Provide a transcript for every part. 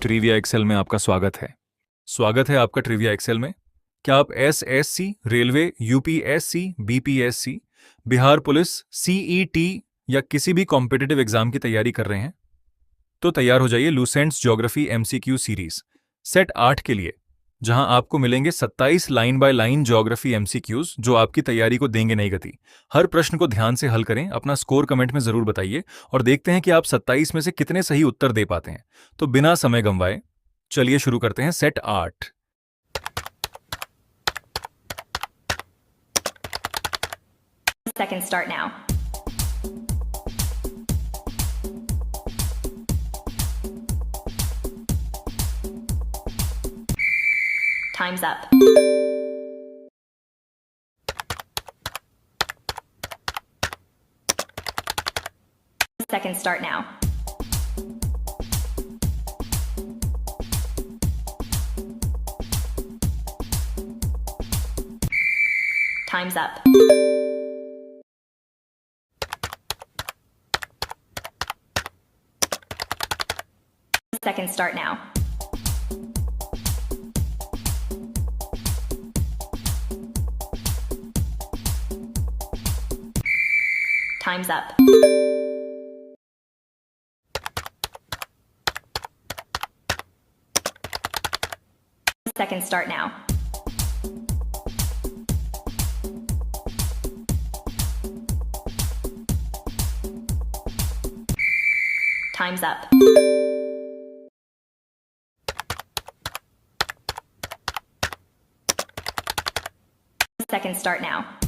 Trivia Excel में आपका स्वागत है। स्वागत है आपका ट्रिविया एक्सेल में। क्या आप SSC, railway, UPSC, BPSC, Bihar police, CET या किसी भी कॉम्पिटिटिव एग्जाम की तैयारी कर रहे हैं? तो तैयार हो जाइए लूसेंट्स ज्योग्राफी MCQ सीरीज सेट 8 के लिए, जहां आपको मिलेंगे 27 line by line geography MCQs जो आपकी तैयारी को देंगे नई गति। हर प्रश्न को ध्यान से हल करें, अपना स्कोर कमेंट में जरूर बताइए और देखते हैं कि आप 27 में से कितने सही उत्तर दे पाते हैं। तो बिना समय गंवाए चलिए शुरू करते हैं set 8। Seconds start now. Time's up. Seconds start now. Time's up. Seconds start now. Time's up. Seconds start now.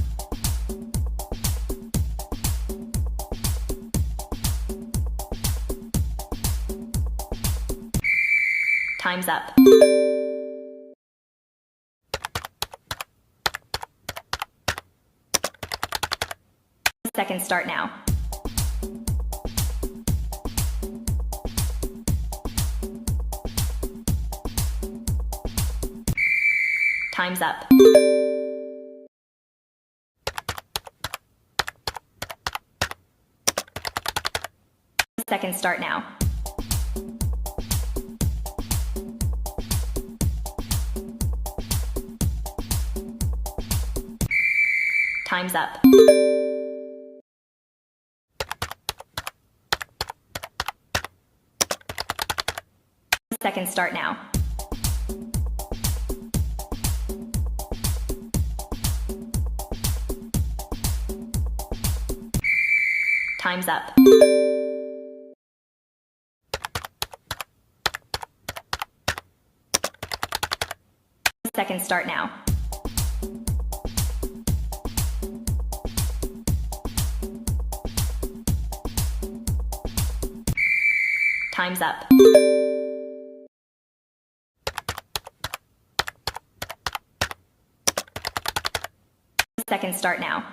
Time's up. Seconds start now. Time's up. Seconds start now. Time's up. Seconds start now. Time's up. Seconds start now. Time's up. Seconds start now. Time's up. Seconds start now.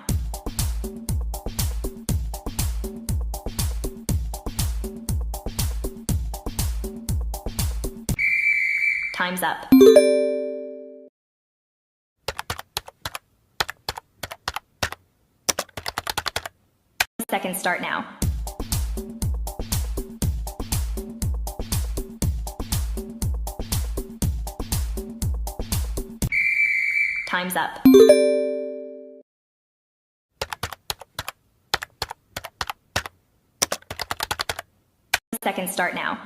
Time's up. Seconds start now. Time's up. Seconds start now.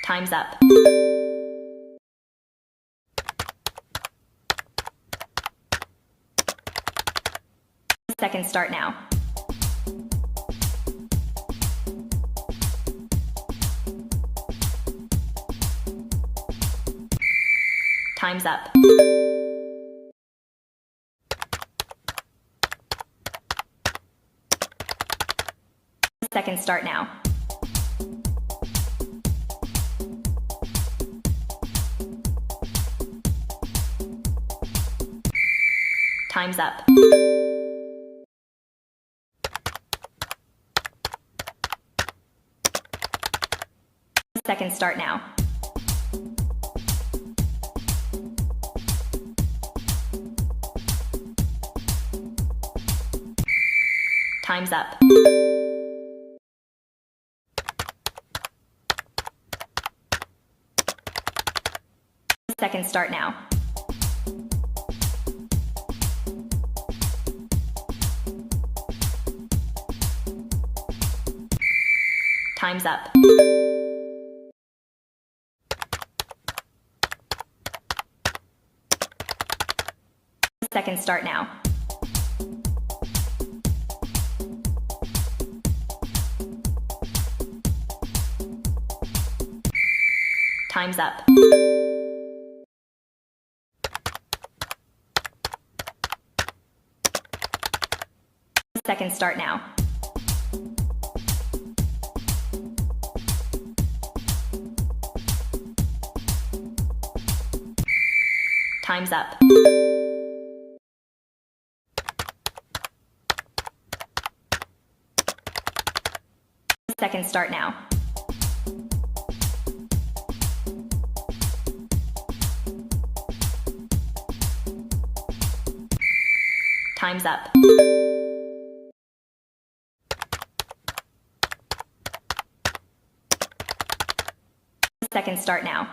Time's up. Seconds start now. Time's up. Seconds start now. Time's up. Seconds start now. Time's up. Seconds start now. Time's up. Seconds start now. Time's up. Seconds start now. Time's up. Seconds start now. Time's up. Seconds start now.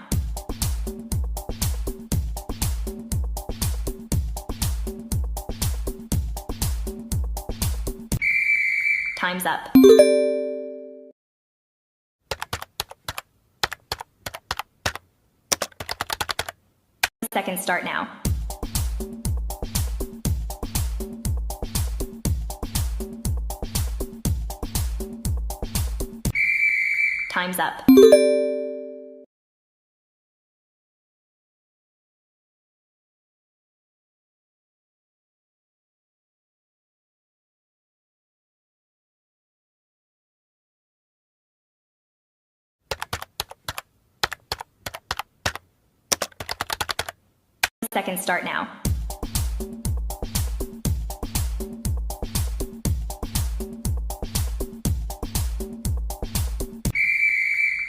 Time's up. Seconds start now. Time's up. Seconds start now. Time's up. Seconds start now.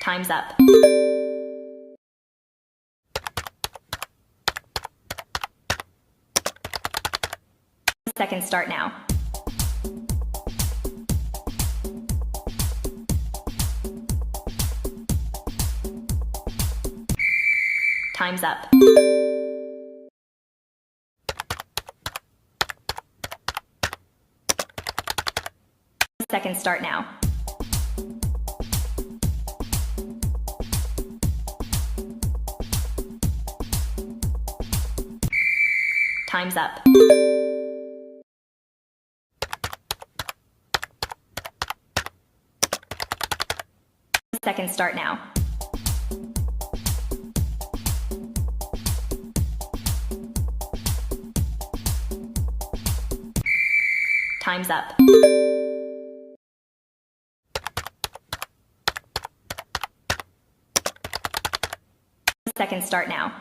Time's up. Seconds start now. Time's up. Seconds start now. Time's up. Seconds start now.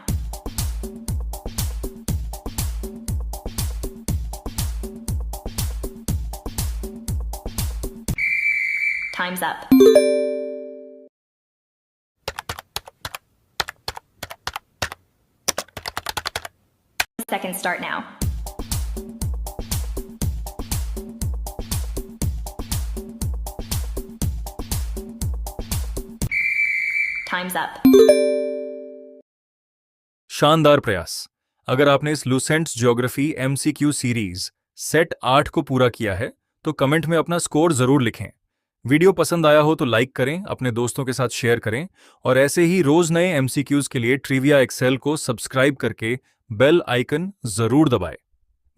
Time's up. Seconds start now. Time's up. शानदार प्रयास। अगर आपने इस Lucent geography MCQ series set 8 को पूरा किया है तो कमेंट में अपना स्कोर जरूर लिखें। वीडियो पसंद आया हो तो लाइक करें, अपने दोस्तों के साथ शेयर करें और ऐसे ही रोज नए MCQs के लिए ट्रिविया एक्सेल को सब्सक्राइब करके बेल आइकन जरूर दबाएं।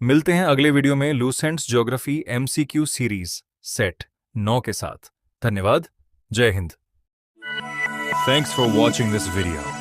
मिलते हैं अगले वीडियो में Lucent geography MCQ series set 9 के साथ। धन्यवाद। जय Hind. Thanks for watching this video.